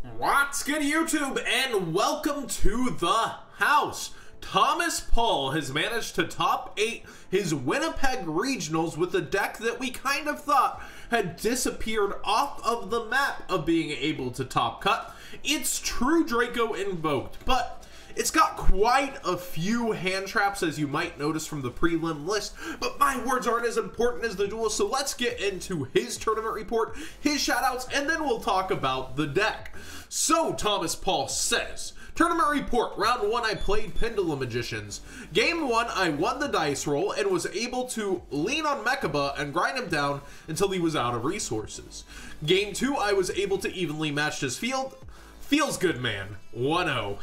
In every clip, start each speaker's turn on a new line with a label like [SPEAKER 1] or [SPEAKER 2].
[SPEAKER 1] What's good, YouTube, and welcome to the house. Thomas Paul has managed to top 8 his Winnipeg regionals with a deck that we kind of thought had disappeared off of the map of being able to top cut. It's true Draco Invoked, but it's got quite a few hand traps, as you might notice from the prelim list, but my words aren't as important as the duel, so let's get into his tournament report, his shoutouts, and then we'll talk about the deck. So Thomas Paul says, tournament report, round 1 I played Pendulum Magicians. Game 1 I won the dice roll and was able to lean on Mechaba and grind him down until he was out of resources. Game 2 I was able to evenly match his field. Feels good, man. 1-0.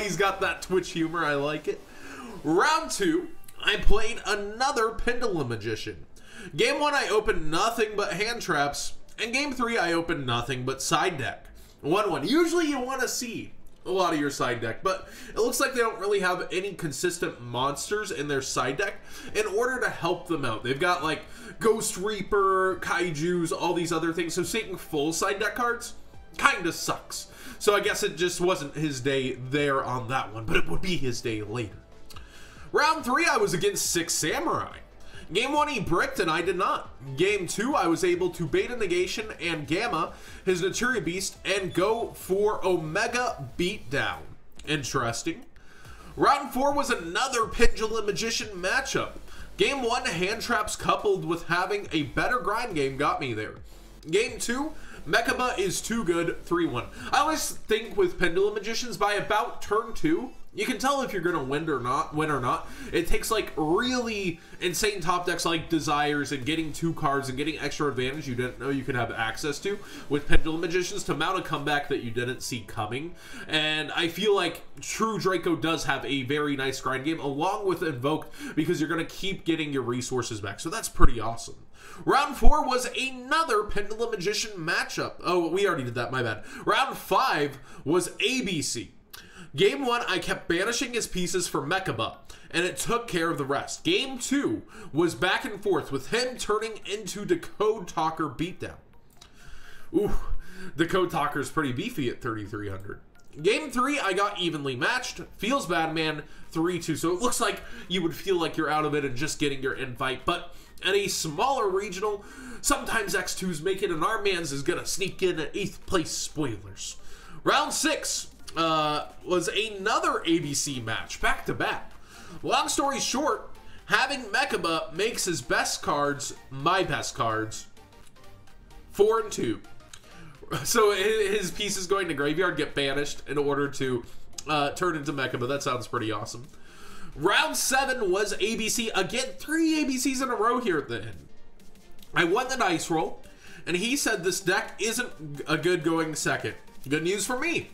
[SPEAKER 1] He's got that Twitch humor, I like it. Round 2, I played another Pendulum Magician. Game 1, I opened nothing but hand traps, and Game 3, I opened nothing but side deck. 1-1. Usually you want to see a lot of your side deck, but it looks like they don't really have any consistent monsters in their side deck in order to help them out. They've got like Ghost Reaper, Kaijus, all these other things, so seeing full side deck cards kind of sucks. So I guess it just wasn't his day there on that one, but it would be his day later. Round 3, I was against 6 Samurai. Game 1, he bricked and I did not. Game 2, I was able to Beta Negation and Gamma his Naturia Beast and go for Omega Beatdown. Interesting. Round 4 was another Pendulum Magician matchup. Game 1, hand traps coupled with having a better grind game got me there. Game 2, Mechaba is too good, 3-1. I always think with Pendulum Magicians, by about turn 2, you can tell if you're going to win or not. It takes like really insane top decks like Desires and getting 2 cards and getting extra advantage you didn't know you could have access to with Pendulum Magicians to mount a comeback that you didn't see coming. And I feel like true Draco does have a very nice grind game along with Invoked because you're going to keep getting your resources back. So that's pretty awesome. Round 4 was another Pendulum Magician matchup. Oh, we already did that, my bad. Round 5 was ABC. Game 1, I kept banishing his pieces for Mechaba, and it took care of the rest. Game 2 was back and forth with him turning into Decode Talker Beatdown. Ooh, Decode Talker is pretty beefy at 3,300. Game 3, I got evenly matched. Feels bad, man, 3-2. So it looks like you would feel like you're out of it and just getting your invite, but at a smaller regional, sometimes X2s make it, and our man's is gonna sneak in at 8th place. Spoilers. Round 6 was another ABC match, back to back. Long story short, having Mechaba makes his best cards my best cards. 4-2. So his pieces going to graveyard get banished in order to turn into Mechaba. That sounds pretty awesome. Round 7 was ABC. Again, 3 ABCs in a row here at the end. I won the dice roll, and he said this deck isn't a good going second. Good news for me.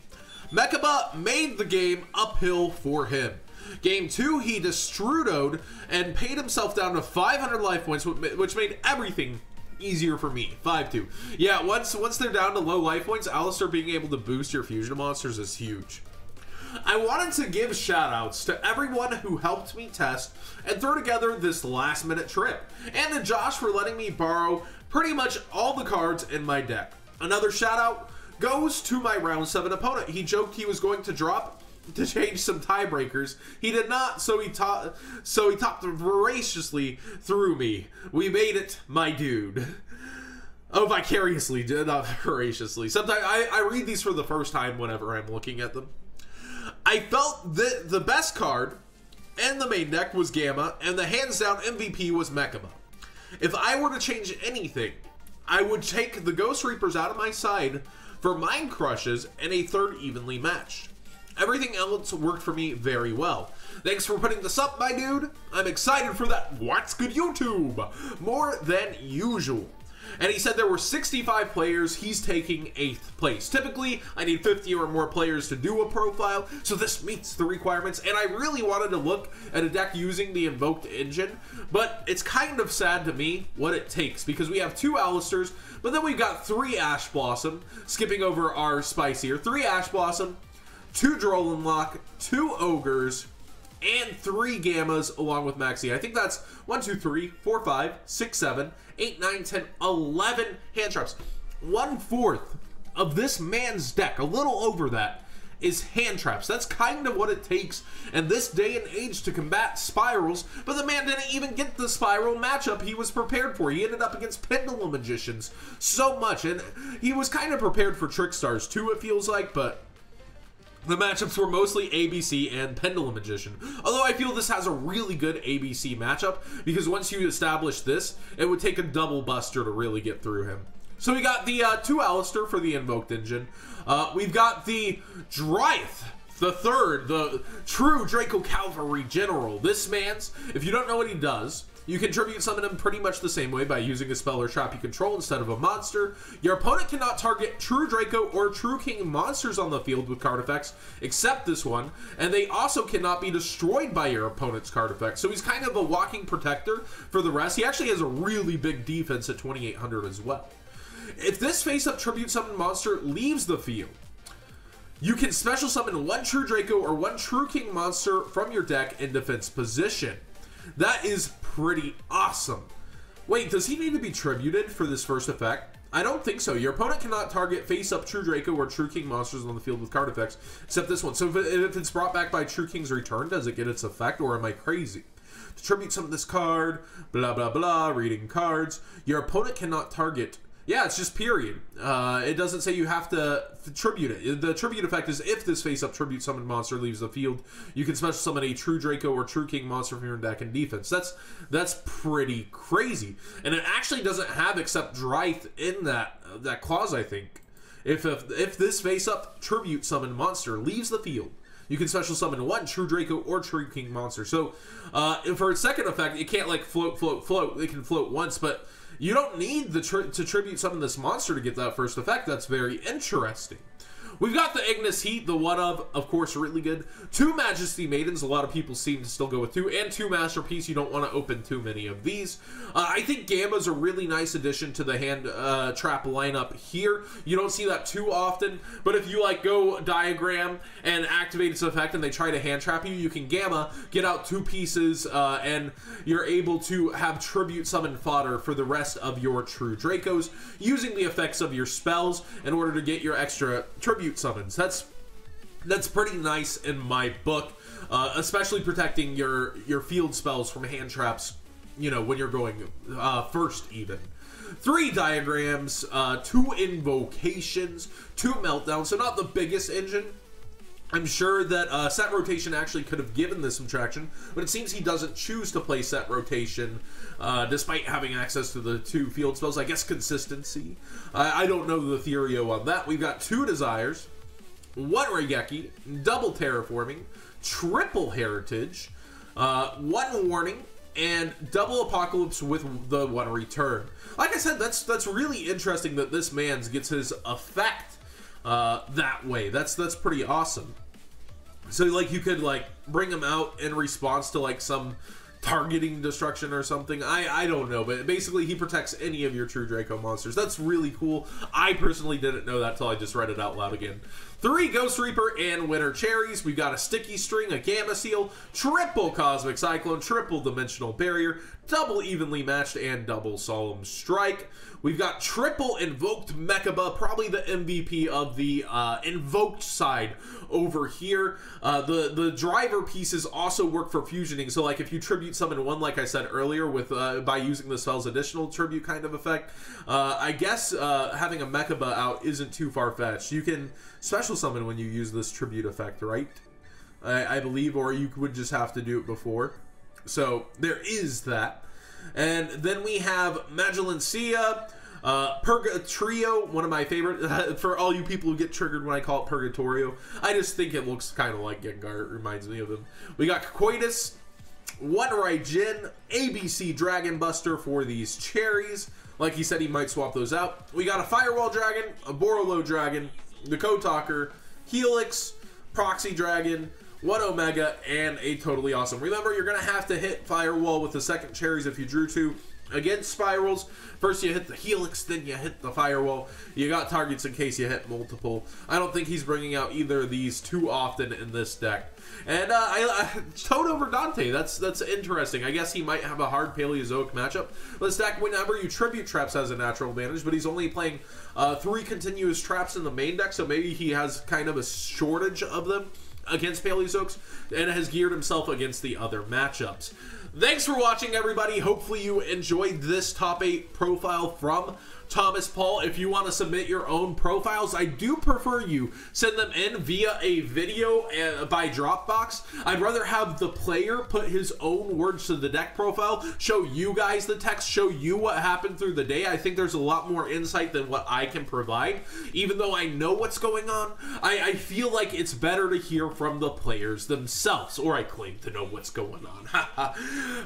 [SPEAKER 1] Mechaba made the game uphill for him. Game 2, he destrudoed and paid himself down to 500 life points, which made everything easier for me. 5-2. Yeah, once they're down to low life points, Alistair being able to boost your fusion monsters is huge. I wanted to give shoutouts to everyone who helped me test and throw together this last minute trip, and to Josh for letting me borrow pretty much all the cards in my deck. Another shoutout goes to my round 7 opponent. He joked he was going to drop to change some tiebreakers. He did not, so he topped voraciously through me. We made it, my dude. Oh, vicariously, not voraciously. Sometimes I read these for the first time whenever I'm looking at them. I felt that the best card and the main deck was Gamma, and the hands down MVP was Mechaba. If I were to change anything, I would take the Ghost Reapers out of my side for Mind Crushes and a third evenly matched. Everything else worked for me very well. Thanks for putting this up, my dude. I'm excited for that What's Good YouTube more than usual. And he said there were 65 players. He's taking 8th place. Typically, I need 50 or more players to do a profile, so this meets the requirements. And I really wanted to look at a deck using the Invoked engine, but it's kind of sad to me what it takes, because we have 2 Alistairs, but then we've got 3 Ash Blossom, skipping over our spicier, 3 Ash Blossom, 2 Drolenlock, 2 Ogres, and 3 Gammas along with Maxi. I think that's 1, 2, 3, 4, 5, 6, 7, 8, 9, 10, 11 hand traps. 1/4 of this man's deck, a little over that, is hand traps. That's kind of what it takes in this day and age to combat spirals, but the man didn't even get the spiral matchup he was prepared for. He ended up against Pendulum Magicians so much, and he was kind of prepared for Trick Stars too, it feels like, but the matchups were mostly ABC and Pendulum Magician. Although I feel this has a really good ABC matchup, because once you establish this, it would take a double buster to really get through him. So we got the 2 Alistair for the Invoked engine. We've got the Dryth, the third, the true Draco Cavalry General. This man's, if you don't know what he does, you can tribute summon him pretty much the same way by using a spell or trap you control instead of a monster. Your opponent cannot target true Draco or true King monsters on the field with card effects, except this one, and they also cannot be destroyed by your opponent's card effects. So he's kind of a walking protector for the rest. He actually has a really big defense at 2800 as well. If this face-up tribute summon monster leaves the field, you can special summon 1 true Draco or 1 true King monster from your deck in defense position. That is pretty awesome. Wait, does he need to be tributed for this first effect? I don't think so. Your opponent cannot target face-up true Draco or true King monsters on the field with card effects, except this one. So if it's brought back by True King's return, does it get its effect, or am I crazy? To tribute summon this card, blah, blah, blah, reading cards. Your opponent cannot target... Yeah, it's just period. It doesn't say you have to tribute it. The tribute effect is if this face-up tribute summon monster leaves the field, you can special summon a true Draco or true King monster from your deck in defense. That's pretty crazy. And it actually doesn't have except Dryth in that clause, I think. If this face-up tribute summon monster leaves the field, you can special summon 1 true Draco or true King monster. So for its second effect, it can't like float, float, float. It can float once, but you don't need to tribute summon this monster to get that first effect. That's very interesting. We've got the Ignis Heat, the one of course, really good. 2 Majesty Maidens, a lot of people seem to still go with 2, and 2 Masterpiece. You don't want to open too many of these. I think Gamma's a really nice addition to the hand trap lineup here. You don't see that too often, but if you like go Diagram and activate its effect and they try to hand trap you, you can Gamma, get out 2 pieces, and you're able to have tribute summon fodder for the rest of your true Dracos, using the effects of your spells in order to get your extra tribute summons. That's pretty nice in my book, especially protecting your field spells from hand traps, you know, when you're going first even. 3 Diagrams, 2 Invocations, 2 Meltdowns, so not the biggest engine. I'm sure that set rotation actually could have given this some traction, but it seems he doesn't choose to play set rotation despite having access to the 2 field spells. I guess consistency. I don't know the theorio on that. We've got 2 Desires, 1 Regeki, double Terraforming, triple Heritage, 1 Warning, and double Apocalypse with the 1 Return. Like I said, that's really interesting that this man's gets his effect that way. That's pretty awesome. So like you could like bring him out in response to like some targeting destruction or something. I don't know, but basically he protects any of your true Draco monsters. That's really cool. I personally didn't know that till I just read it out loud again. 3 Ghost Reaper and Winter Cherries. We've got a Sticky String, a Gamma Seal, triple Cosmic Cyclone, triple Dimensional Barrier, double Evenly Matched, and double Solemn Strike. We've got triple Invoked Mechaba, probably the MVP of the Invoked side over here. The driver pieces also work for fusioning, so like if you tribute summon 1, like I said earlier, with by using the spell's additional tribute kind of effect, I guess having a Mechaba out isn't too far-fetched. You can special summon when you use this tribute effect, right? I believe, or you would just have to do it before. So there is that. And then we have Magillencia, Purgatorio, one of my favorite, for all you people who get triggered when I call it Purgatorio. I just think it looks kind of like Gengar. It reminds me of him. We got Coitus, 1 Raijin, ABC Dragon Buster for these cherries. Like he said, he might swap those out. We got a Firewall Dragon, a Borolo Dragon, the Kotalker, Helix, Proxy Dragon, 1 Omega, and a Totally Awesome. Remember, you're going to have to hit Firewall with the second cherries if you drew 2. Against spirals, first you hit the helix, then you hit the firewall. You got targets in case you hit multiple. I don't think he's bringing out either of these too often in this deck. And Toad over Dante, that's interesting. I guess he might have a hard Paleozoic matchup. This deck, whenever you tribute traps, has a natural advantage, but he's only playing 3 continuous traps in the main deck, so maybe he has kind of a shortage of them against Paleozoics, and has geared himself against the other matchups. Thanks for watching, everybody. Hopefully you enjoyed this top 8 profile from Thomas Paul. If you want to submit your own profiles, I do prefer you send them in via a video by Dropbox. I'd rather have the player put his own words to the deck profile, show you guys the text, show you what happened through the day. I think there's a lot more insight than what I can provide. Even though I know what's going on, I feel like it's better to hear from the players themselves, or I claim to know what's going on.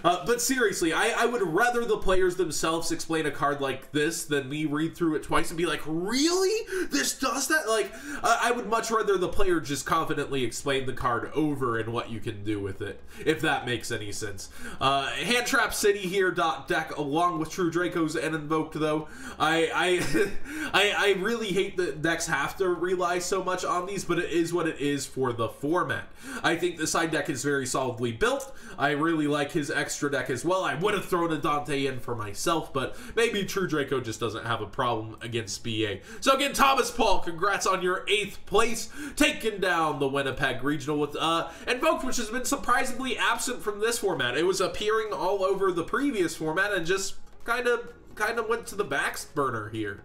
[SPEAKER 1] But seriously, I would rather the players themselves explain a card like this than me read through it twice and be like, really? This does that? Like, I would much rather the player just confidently explain the card over and what you can do with it, if that makes any sense. Hand Trap City here deck along with True Dracos and Invoked, though. I really hate that decks have to rely so much on these, but it is what it is for the format. I think the side deck is very solidly built. I really like his extra deck as well. I would have thrown a Dante in for myself, but maybe True Draco just doesn't have a problem against BA. So again, Thomas Paul, congrats on your 8th place, taking down the Winnipeg Regional with Invoked, which has been surprisingly absent from this format. It was appearing all over the previous format and just kind of went to the back burner here.